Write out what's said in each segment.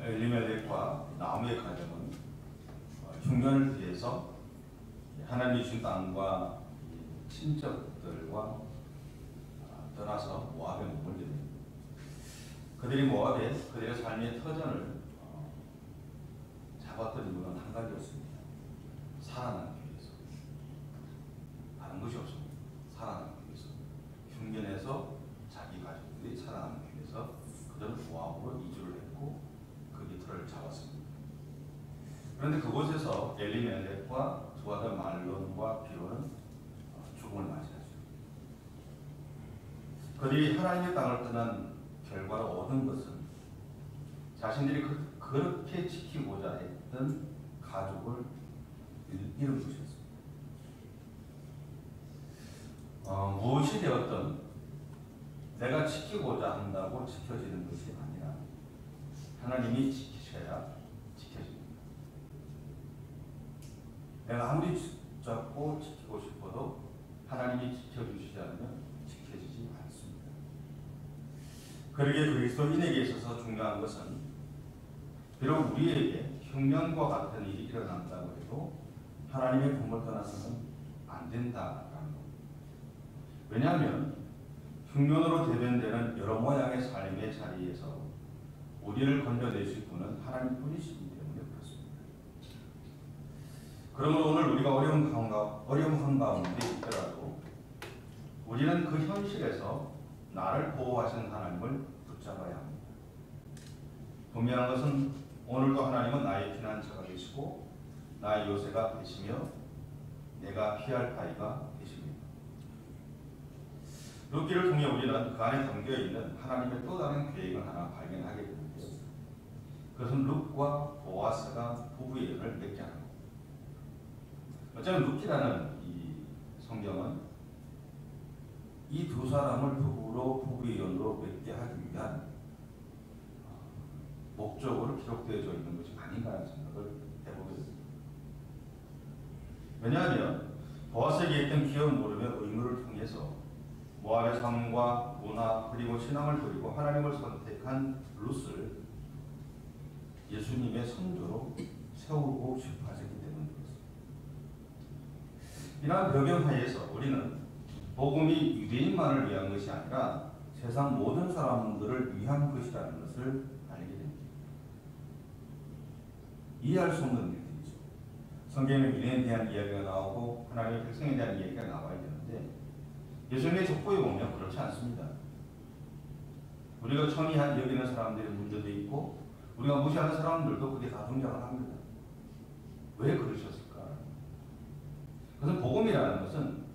엘리멜렉과 나오미의 가정은 흉년을 피해서 하나님이 주신 땅과 친척들과 떠나서 모압에 머물게 됩니다. 그들이 모압에 그들의 삶의 터전을 잡았던 이유는 한 가지였습니다. 살아남기 위해서. 다른 것이 없습니다. 살아남기 위해서. 흉년에서 자기 가족들이 살아남기 위해서 그들은 모압으로 이주를 했고 그 깃털을 잡았습니다. 그런데 그곳에서 엘리멜렉과 두 아들 말론과 비로는 죽음을 맞이하죠. 그들이 하나님의 땅을 떠난 결과로 얻은 것은 자신들이 그렇게 지키고자 했던 가족을 잃은 것이었습니다. 무엇이 되었든 내가 지키고자 한다고 지켜지는 것이 아니라 하나님이 지키셔야 지켜집니다. 내가 아무리 붙잡고 지키고 싶어도 하나님이 지켜주시지 않으면 지켜지지 않습니다. 그러기에 그리스도인에게 있어서 중요한 것은 비록 우리에게 흉년과 같은 일이 일어난다고 해도 하나님의 품을 떠나서는 안 된다라는 겁니다. 왜냐하면 흉년으로 대변되는 여러 모양의 삶의 자리에서 우리를 건져내실 분은 하나님뿐이시기 때문에 그렇습니다. 그러므로 오늘 우리가 어려움 한가운데 있더라도 우리는 그 현실에서 나를 보호하시는 하나님을 붙잡아야 합니다. 분명한 것은 오늘도 하나님은 나의 피난처가 되시고 나의 요새가 되시며 내가 피할 바위가 되십니다. 룻기를 통해 우리는 그 안에 담겨있는 하나님의 또 다른 계획을 하나 발견하게 되는데요. 그것은 룻과 보아스가 부부의 연을 맺게 하는 겁니다. 어쩌면 룻기라는 이 성경은 이 두 사람을 부부의 연으로 맺게 하기 위한 목적으로 기록되어져 있는 것이 아닌가 하는 생각을 해보게 됩니다. 왜냐하면 보아스에게 있던 기업 모름의 의무를 통해서 모압의 삶과 문화 그리고 신앙을 버리고 하나님을 선택한 룻을 예수님의 선조로 세우고 싶어 하셨기 때문입니다. 이러한 배경하에서 우리는 복음이 유대인만을 위한 것이 아니라 세상 모든 사람들을 위한 것이라는 것을 알게 됩니다. 이해할 수 없는 일들이죠. 성경에는 유대인에 대한 이야기가 나오고 하나님의 백성에 대한 이야기가 나와야 되는데 예수님의 족보에 보면 그렇지 않습니다. 우리가 천이한 여기는 사람들의 문제도 있고 우리가 무시하는 사람들도 그게 다 등장을 합니다. 왜 그러셨을까? 그것은 복음이라는 것은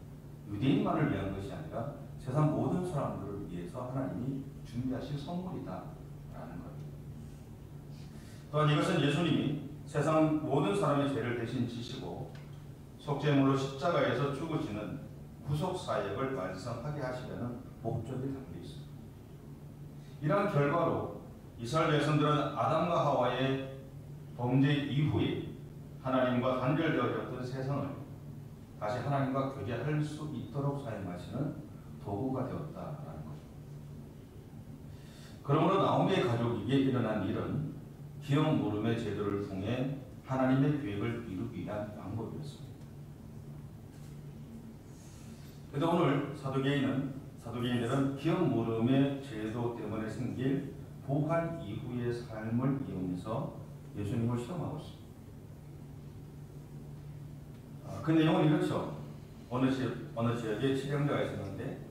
유대인만을 위한 것이 아니라 세상 모든 사람들을 위해서 하나님이 준비하실 선물이다 라는 겁니다. 또한 이것은 예수님이 세상 모든 사람의 죄를 대신 지시고 속죄물로 십자가에서 죽으시는 구속사역을 완성하게 하시려는 목적이 담겨 있습니다. 이러한 결과로 이스라엘 백성들은 아담과 하와의 범죄 이후에 하나님과 단절되어졌던 세상을 다시 하나님과 교제할 수 있도록 사용하시는 도구가 되었다라는 것입니다. 그러므로 나오미의 가족에게 일어난 일은 기억 모름의 제도를 통해 하나님의 계획을 이루기 위한 방법이었습니다. 그런데 오늘 사두개인들은 기억 모름의 제도 때문에 생길 부활 이후의 삶을 이용해서 예수님을 시험하고 있습니다. 그 내용은 이렇죠. 어느 지역에 칠형제가 있었는데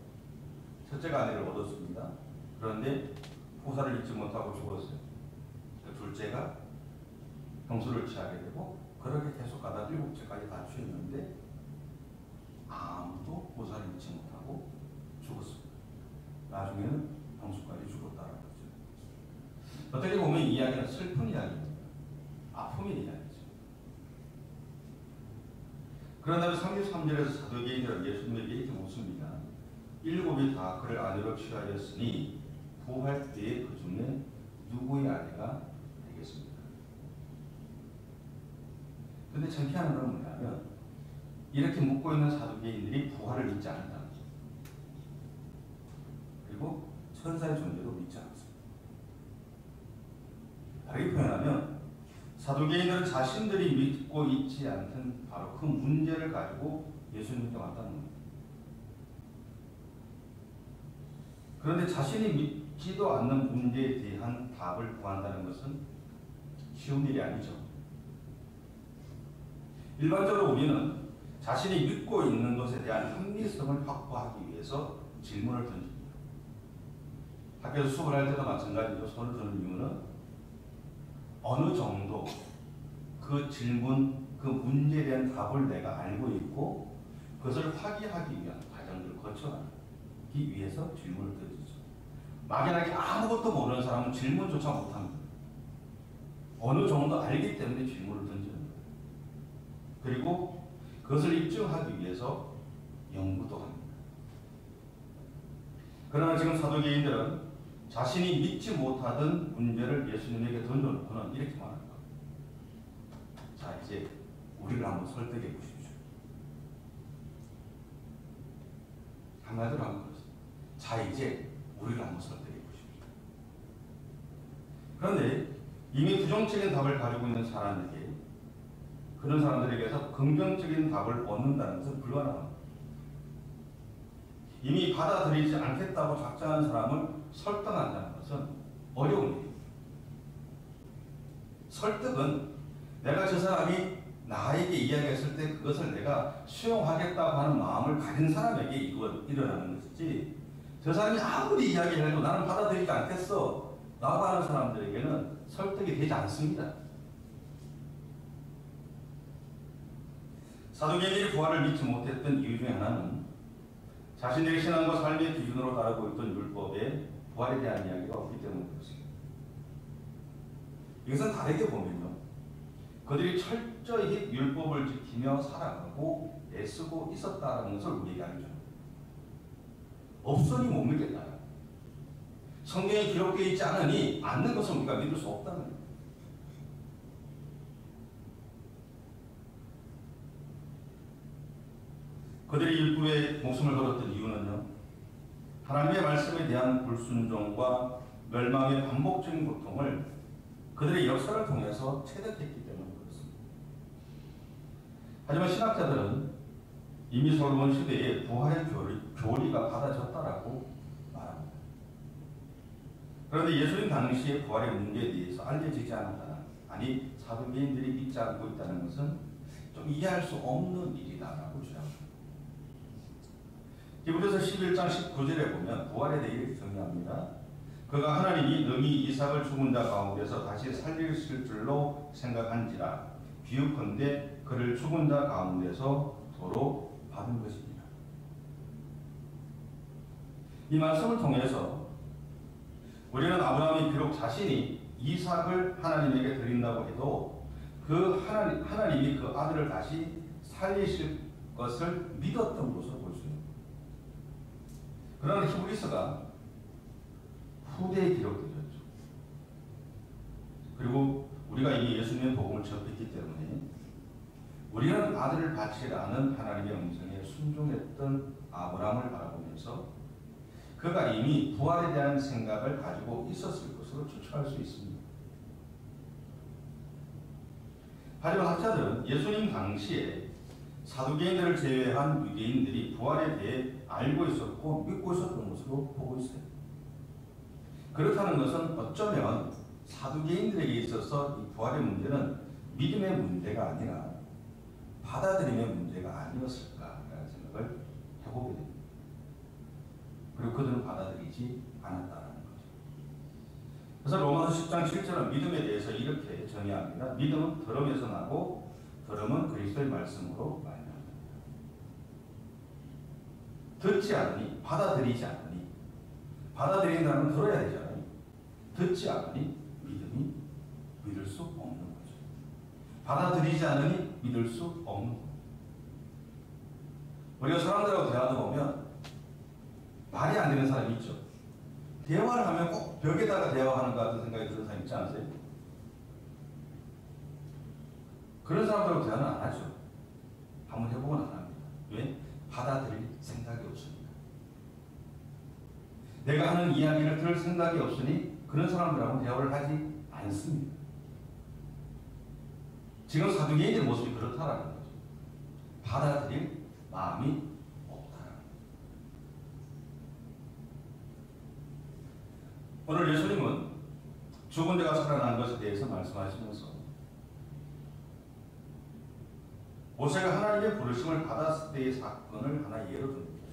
첫째가 아내를 얻었습니다. 그런데 후사를 잊지 못하고 죽었어요. 둘째가 형수를 취하게 되고 그렇게 계속 가다 일곱째까지 다 취했는데 아무도 후사를 잊지 못하고 죽었습니다. 나중에는 형수까지 죽었다는 거죠. 어떻게 보면 이 이야기는 슬픈 이야기입니다. 아픔의 이야기죠. 그러나 33절에서 사두개인들은 예수님에게 이렇게 묻습니다. 일곱이 다 그를 아내로 취하였으니 부활 때에 그 중에 누구의 아내가 되겠습니까? 그런데 창피한 건 뭐냐면 이렇게 묻고 있는 사두개인들이 부활을 믿지 않는다는 거죠. 그리고 천사의 존재도 믿지 않습니다. 다르게 표현하면 사두개인들은 자신들이 믿고 있지 않던 바로 그 문제를 가지고 예수님께 왔다는 겁니다. 그런데 자신이 믿지도 않는 문제에 대한 답을 구한다는 것은 쉬운 일이 아니죠. 일반적으로 우리는 자신이 믿고 있는 것에 대한 합리성을 확보하기 위해서 질문을 던집니다. 학교에서 수업을 할 때도 마찬가지로 손을 드는 이유는 어느 정도 그 질문, 그 문제에 대한 답을 내가 알고 있고 그것을 확인하기 위한 과정을 거쳐가기 위해서 질문을 던지죠. 막연하게 아무것도 모르는 사람은 질문조차 못합니다. 어느 정도 알기 때문에 질문을 던지는 거예요. 그리고 그것을 입증하기 위해서 연구도 합니다. 그러나 지금 사두개인들은 자신이 믿지 못하던 문제를 예수님에게 던져놓고는 이렇게 말합니다. 자, 이제 우리를 한번 설득해 보십시오. 한마디로 하면 그렇습니다. 자, 이제 우리를 한번 설득해 보십시오. 그런데 이미 부정적인 답을 가지고 있는 사람에게, 그런 사람들에게서 긍정적인 답을 얻는다는 것은 불가능합니다. 이미 받아들이지 않겠다고 작정한 사람을 설득한다는 것은 어려운 일입니다. 설득은 내가 저 사람이 나에게 이야기했을 때 그것을 내가 수용하겠다고 하는 마음을 가진 사람에게 일어나는 것이지, 저 사람이 아무리 이야기를 해도 나는 받아들이지 않겠어 라고 하는 사람들에게는 설득이 되지 않습니다. 사두개인들이 부활을 믿지 못했던 이유 중에 하나는 자신들의 신앙과 삶의 기준으로 따르고 있던 율법에 부활에 대한 이야기가 없기 때문에 그렇습니다. 이것은 다르게 보면요, 그들이 철저히 율법을 지키며 살아가고 애쓰고 있었다는 것을 우리에게 알죠. 없으니 못 믿겠다. 성경에 기록되어 있지 않는 것을 우리가 믿을 수 없다는 거예요. 그들이 일부에 목숨을 걸었던 이유는요, 하나님의 말씀에 대한 불순종과 멸망의 반복적인 고통을 그들의 역사를 통해서 체득했기 때문에 그렇습니다. 하지만 신학자들은 이미 솔로몬 시대에 부활의 교리가 받아졌다라고 말합니다. 그런데 예수님 당시의 부활의 문제에 대해서 알려지지 않았다는, 아니 사두개인들이 믿지 않고 있다는 것은 좀 이해할 수 없는 일이다라고 주장합니다. 히브리서 11장 19절에 보면 부활에 대해 정리합니다. 그가 하나님이 능히 이삭을 죽은 자 가운데서 다시 살리실 줄로 생각한지라 비유컨대 그를 죽은 자 가운데서 도로 받은 것입니다. 이 말씀을 통해서 우리는 아브라함이 비록 자신이 이삭을 하나님에게 드린다고 해도 그 하나님이 그 아들을 다시 살리실 것을 믿었던 것으로 볼 수 있습니다. 그러나 히브리서가 후대에 기록되었죠. 그리고 우리가 이미 예수님의 복음을 접했기 때문에 우리는 아들을 바치라는 하나님의 음성에 순종했던 아브라함을 바라보면서 그가 이미 부활에 대한 생각을 가지고 있었을 것으로 추측할 수 있습니다. 하지만 학자들은 예수님 당시에 사두개인들을 제외한 유대인들이 부활에 대해 알고 있었고 믿고 있었던 것으로 보고 있어요. 그렇다는 것은 어쩌면 사두개인들에게 있어서 이 부활의 문제는 믿음의 문제가 아니라 받아들임의 문제가 아니었을까라는 생각을 해보게 됩니다. 그리고 그들은 받아들이지 않았다는 거죠. 그래서 로마서 10장 7절은 믿음에 대해서 이렇게 정의합니다. 믿음은 들음에서 나고 들음은 그리스도의 말씀으로 말미암습니다. 듣지 않으니 받아들이지 않으니, 받아들인다면 들어야 되잖아요. 듣지 않으니 믿음이 믿을 수 없는 거죠. 받아들이지 않으니 믿을 수 없는 거죠. 우리가 사람들하고 대화하다 보면 말이 안 되는 사람이 있죠. 대화를 하면 꼭 벽에다가 대화하는 것 같은 생각이 드는 사람 있지 않으세요? 그런 사람들하고 대화는 안 하죠. 한번 해보곤 안 합니다. 왜? 받아들일 생각이 없습니다. 내가 하는 이야기를 들을 생각이 없으니 그런 사람들하고 대화를 하지 않습니다. 지금 사두개인의 모습이 그렇다라는 거죠. 받아들일 마음이 없다라는 거죠. 오늘 예수님은 죽은 자가 살아난 것에 대해서 말씀하시면서 모세가 하나님의 부르심을 받았을 때의 사건을 하나 예로 듭니다.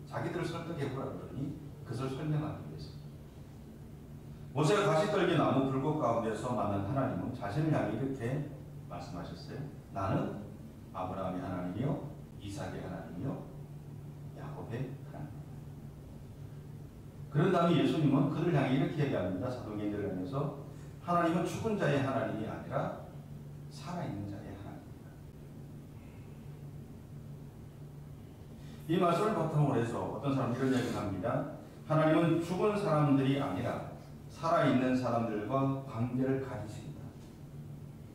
자기들을 설득해보라 그러니 그것을 설명하기 위해서. 모세가 가시떨기 나무 불꽃 가운데서 만난 하나님은 자신을 향해 이렇게 말씀하셨어요. 나는 아브라함의 하나님이요 이삭의 하나님이요 야곱의 하나님. 그런 다음에 예수님은 그들 향해 이렇게 얘기합니다. 사도행전을 하면서 하나님은 죽은 자의 하나님이 아니라 살아있는 자의 하나님입니다. 이 말씀을 바탕으로 해서 어떤 사람들이 이런 이야기를 합니다. 하나님은 죽은 사람들이 아니라 살아있는 사람들과 관계를 가지십니다.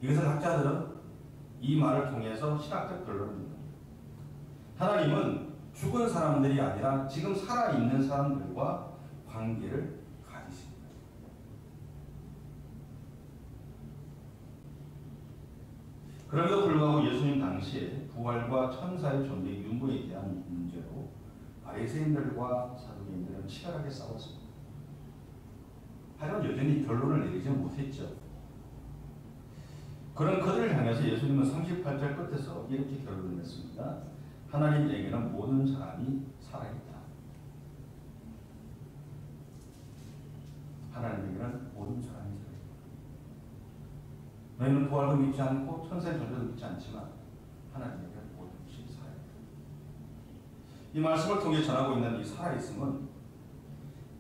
이것을 학자들은 이 말을 통해서 신학적 결론을 냅니다. 하나님은 죽은 사람들이 아니라 지금 살아있는 사람들과 관계를 가지십니다. 그럼에도 불구하고 예수님 당시에 부활과 천사의 존재 유무에 대한 문제로 바리새인들과 사두개인들은 치열하게 싸웠습니다. 하지만 여전히 결론을 내리지 못했죠. 그런 그들을 향해서 예수님은 38절 끝에서 이렇게 결론을 냈습니다. 하나님에게는 모든 사람이 살아있다. 하나님에게는 모든 사람이 살아있다. 너희는 부활도 믿지 않고 천사의 존재도 믿지 않지만 하나님에게는 모든 것이 살아있다. 이 말씀을 통해 전하고 있는 이 살아있음은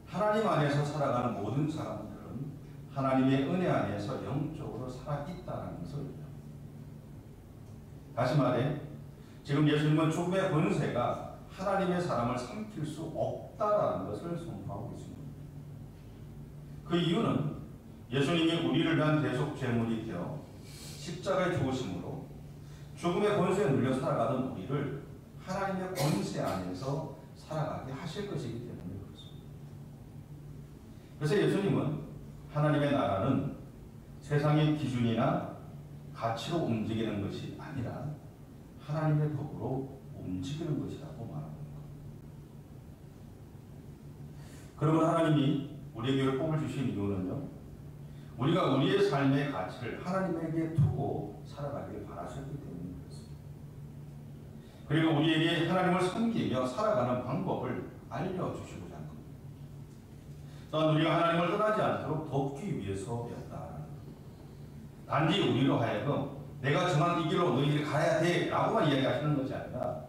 하나님 안에서 살아가는 모든 사람들은 하나님의 은혜 안에서 영적으로 살아있다는 것을 의미합니다. 다시 말해 지금 예수님은 죽음의 권세가 하나님의 사람을 삼킬 수 없다라는 것을 선포하고 있습니다. 그 이유는 예수님이 우리를 위한 대속 제물이 되어 십자가에 죽으심으로 죽음의 권세에 눌려 살아가던 우리를 하나님의 권세 안에서 살아가게 하실 것이기 때문에 그렇습니다. 그래서 예수님은 하나님의 나라는 세상의 기준이나 가치로 움직이는 것이 아니라 하나님의 법으로 움직이는 것이라고 말합니다. 그러면 하나님이 우리에게 복을 주신 이유는요, 우리가 우리의 삶의 가치를 하나님에게 두고 살아가길 바라셨기 때문에 그렇습니다. 그리고 우리에게 하나님을 섬기며 살아가는 방법을 알려주시고자 한 겁니다. 또한 우리가 하나님을 떠나지 않도록 돕기 위해서였다. 단지 우리로 하여금 내가 정한 이 길로 너희들이 가야 돼 라고만 이야기하시는 것이 아니라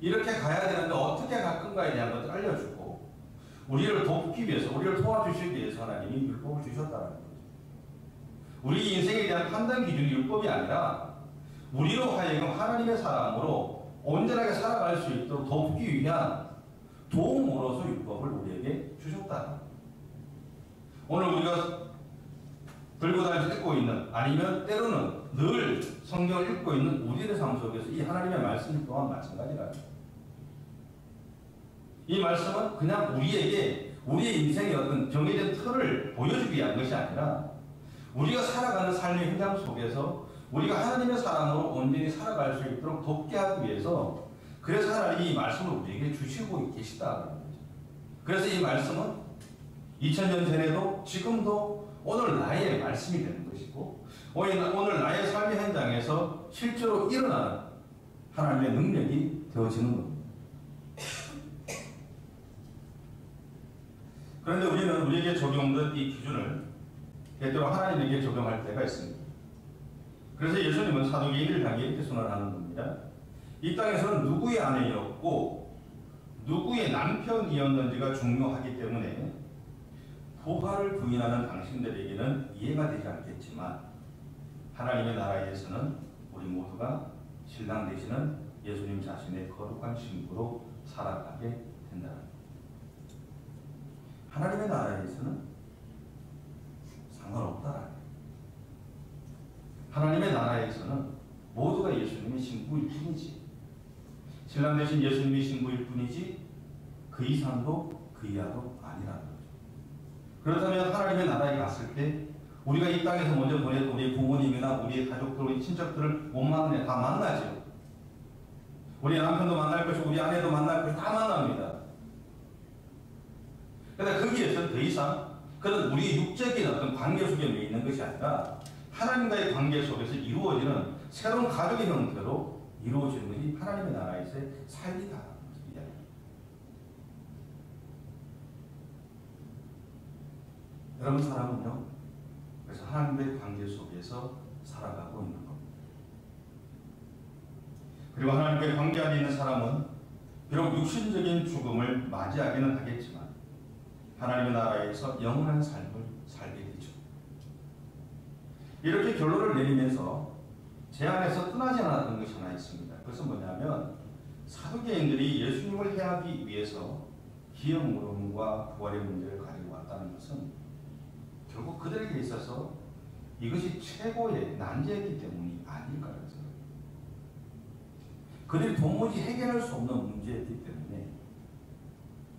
이렇게 가야 되는데 어떻게 갈 건가에 대한 것을 알려주고 우리를 돕기 위해서, 우리를 도와주시기 위해서 하나님이 율법을 주셨다는 거죠. 우리 인생에 대한 판단 기준이 율법이 아니라 우리로 하여금 하나님의 사람으로 온전하게 살아갈 수 있도록 돕기 위한 도움으로서 율법을 우리에게 주셨다. 오늘 우리가 들고 다니면서 읽고 있는, 아니면 때로는 늘 성경을 읽고 있는 우리의 삶 속에서 이 하나님의 말씀 또한 마찬가지라요. 이 말씀은 그냥 우리에게 우리의 인생의 어떤 정해진 틀을 보여주기 위한 것이 아니라 우리가 살아가는 삶의 현장 속에서 우리가 하나님의 사람으로 온전히 살아갈 수 있도록 돕게 하기 위해서, 그래서 하나님이 이 말씀을 우리에게 주시고 계시다는 거죠. 그래서 이 말씀은 2000년 전에도 지금도 오늘 나의 말씀이 되는 것이고, 오늘 나의 삶의 현장에서 실제로 일어나는 하나님의 능력이 되어지는 겁니다. 그런데 우리는 우리에게 적용된 이 기준을 때때로 하나님에게 적용할 때가 있습니다. 그래서 예수님은 사도개인을 향해 이렇게 선언하는 겁니다. 이 땅에서는 누구의 아내였고 누구의 남편이었는지가 중요하기 때문에 부활을 부인하는 당신들에게는 이해가 되지 않겠지만 하나님의 나라에서는 우리 모두가 신랑 되시는 예수님 자신의 거룩한 신부로 살아가게 된다는 것. 하나님의 나라에서는 상관없다라는 것. 하나님의 나라에서는 모두가 예수님의 신부일 뿐이지, 신랑 되신 예수님의 신부일 뿐이지 그 이상도 그 이하도 아니라는 거죠. 그렇다면 하나님의 나라에 갔을 때 우리가 이 땅에서 먼저 보냈던 우리 부모님이나 우리 가족들, 우리 친척들을 못 만나냐? 다 만나죠. 우리 남편도 만날 것이고 우리 아내도 만날 것이고 다 만납니다. 그런데 거기에서 더 이상 그런 우리 육적인 어떤 관계 속에 있는 것이 아니라 하나님과의 관계 속에서 이루어지는 새로운 가족의 형태로 이루어지는 것이 하나님의 나라에서의 삶이다. 여러분, 사람은요, 그래서 하나님의 관계 속에서 살아가고 있는 겁니다. 그리고 하나님과의 관계 안에 있는 사람은 비록 육신적인 죽음을 맞이하기는 하겠지만 하나님의 나라에서 영원한 삶을 살게 되죠. 이렇게 결론을 내리면서 제 안에서 떠나지 않았던 것이 하나 있습니다. 그것은 뭐냐면 사두개인들이 예수님을 해하기 위해서 기업물음과 부활의 문제를 가지고 왔다는 것은 결국 그들에게 있어서 이것이 최고의 난제였기 때문이 아닐까라는 생각입니다. 그들이 도무지 해결할 수 없는 문제였기 때문에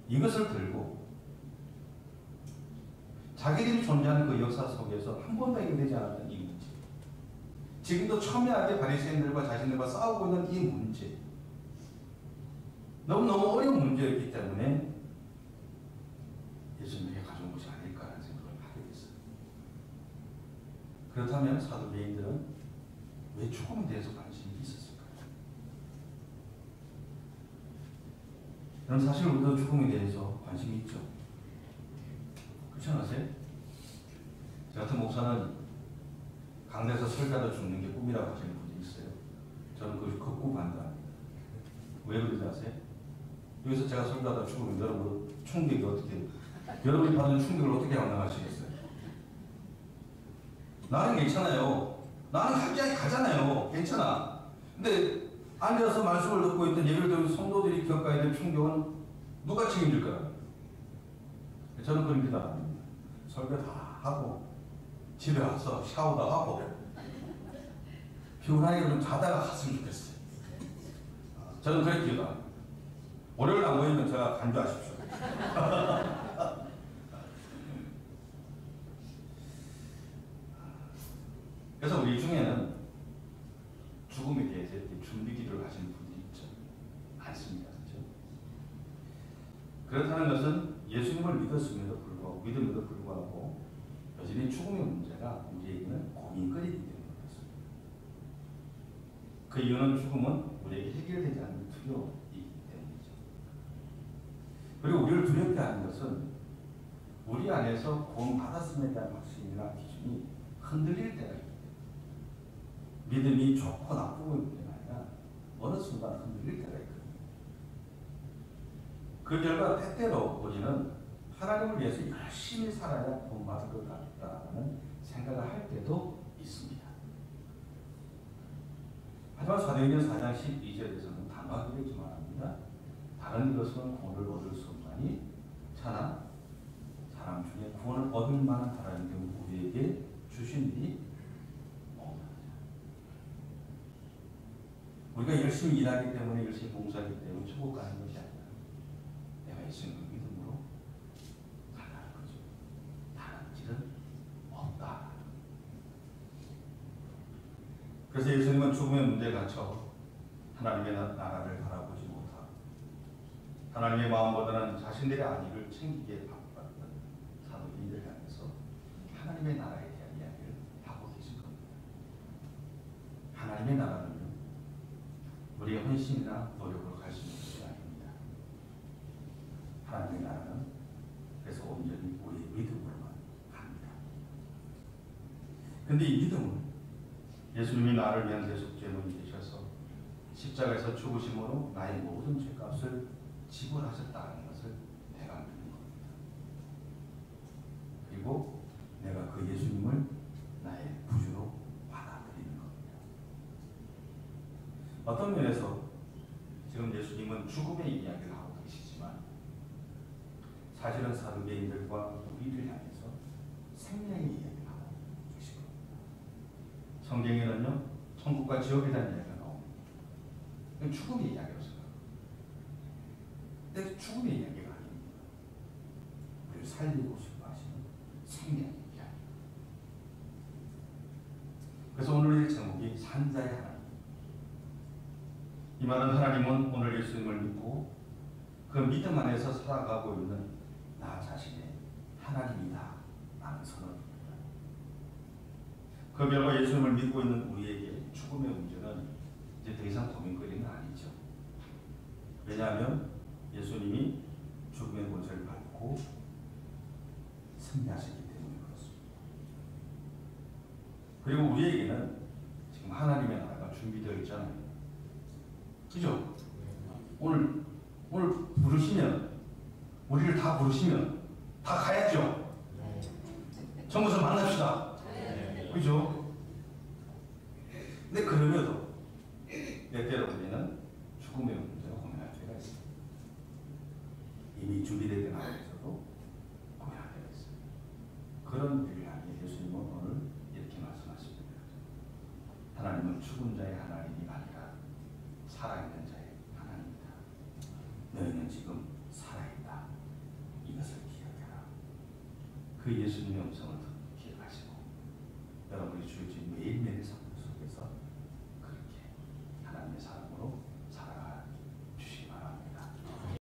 이것을 들고 자기들이 존재하는 그 역사 속에서 한 번도 해결되지 않았던 이 문제, 지금도 첨예하게 바리새인들과 자신들과 싸우고 있는 이 문제, 너무너무 어려운 문제였기 때문에 예수님에게 가져온 것이 아닐까라는 생각을 하게 됐어요. 그렇다면 사두개인들은 왜 죽음에 대해서 관심이 있었을까요? 여러분, 사실 우리도 죽음에 대해서 관심이 있죠. 그렇지 않으세요? 저 같은 목사는 강대에서 설교하다 죽는 게 꿈이라고 하시는 분이 있어요. 저는 그 극구 반대합니다. 왜 그러지 아세요? 여기서 제가 설교하다 죽으면 여러분 충격이 어떻게, 여러분이 받은 충격을 어떻게 감당하시겠어요? 나는 괜찮아요. 나는 갑자기 가잖아요. 괜찮아. 근데 앉아서 말씀을 듣고 있던 예배를 듣는 성도들이 겪어야 될 충격은 누가 책임질까요? 저는 그런 기도 안 합니다. 설교 다 하고 집에 와서 샤워도 하고 피곤하게 좀 자다가 갔으면 좋겠어요. 저는 그렇게 기도 안 합니다. 월요일 안 모이면 제가 간주하십시오. 그래서 우리 중에는 죽음에 대해서 이렇게 준비 기도를 하시는 분들이 있죠. 많습니다. 그렇죠? 그렇다는 것은 예수님을 믿었음에도 불구하고, 믿음에도 불구하고 여전히 죽음의 문제가 우리에게는 고민거리이기 때문에 그렇습니다. 그 이유는 죽음은 우리에게 해결되지 않는 두려움이기 때문이죠. 그리고 우리를 두렵게 하는 것은 우리 안에서 구원받았음에 대한 확신이나 기준이 흔들릴 때가 있습니다. 믿음이 좋고 나쁘고의 문제가 아니라 어느 순간 흔들릴 때가 있거든요. 그 결과 때때로 우리는 하나님을 위해서 열심히 살아야 구원받을 것 같다는 생각을 할 때도 있습니다. 하지만 사도행전 4장 12절에서는 단호하게 이렇게 말합니다. 다른 이로서는 구원을 얻을 수 없나니 차나 사람 중에 구원을 얻을 만한 하나님께서 우리에게 주신 일이 없느니라. 우리가 열심히 일하기 때문에, 열심히 봉사하기 때문에 천국 가는 것이 아니라 내가 예수님을 믿음으로 가는 거죠. 다른 길은 없다. 그래서 예수님은 죽음의 문제에 갇혀 하나님의 나라를 바라보지 못하고 하나님의 마음보다는 자신들의 안위를 챙기기에 바빴던 사도인들을 향해서 하나님의 나라에 대한 이야기를 하고 계신 겁니다. 하나님의 나라는요, 우리의 헌신이나 노력으로 갈 수 있는 것이 아닙니다. 하나님의 나라는 그래서 온전히 우리의 믿음으로만 갑니다. 그런데 이 믿음은 예수님이 나를 위한 대속제물이 되셔서 십자가에서 죽으심으로 나의 모든 죄값을 지불하셨다는 것을 내가 믿는 겁니다. 그리고 내가 그 예수님을 나의 구주로 받아들이는 겁니다. 어떤 면에서 지금 예수님은 죽음의 이야기를 하고 계시지만 사실은 사두개인들과 우리를 향해서 생명의 이야기를 하고 계신 겁니다. 성경에는요, 천국과 지옥에 대한 이야기가 나옵니다. 죽음의 이야기로 생각합니다. 근데 죽음의 이야기가 아닙니다. 우리를 살리고 싶어 하시는 생명의 이야기. 다시 산 자의 하나님. 이 말은 하나님은 오늘 예수님을 믿고 그 믿음 안에서 살아가고 있는 나 자신의 하나님이다 라는 선언입니다. 그 결과 예수님을 믿고 있는 우리에게 죽음의 문제는 이제 더 이상 고민거리는 아니죠. 왜냐하면 예수님이 죽음의 문제를 밟고 승리하셨기 때문에 그렇습니다. 그리고 우리에게는 지금 하나님의 나라가 준비되어 있잖아요. 그죠? 오늘 부르시면, 우리를 다 부르시면 다 가야죠. 전부서 만납시다. 그죠? 근데 그러면도 때때로 우리는 죽음의 문제로 고민할 때가 있습니다. 이미 준비되어 있는 안에서도 고민할 때가 있습니다. 그런 우리를 향해 예수님은 오늘 이렇게 말씀하십니다. 하나님은 죽은 자의 하나님이 아니라 살아있는 자의 하나님이다. 너희는 지금 살아있다. 이것을 기억해라. 그 예수님의 음성을 기억하시고 여러분이 주의 매일매일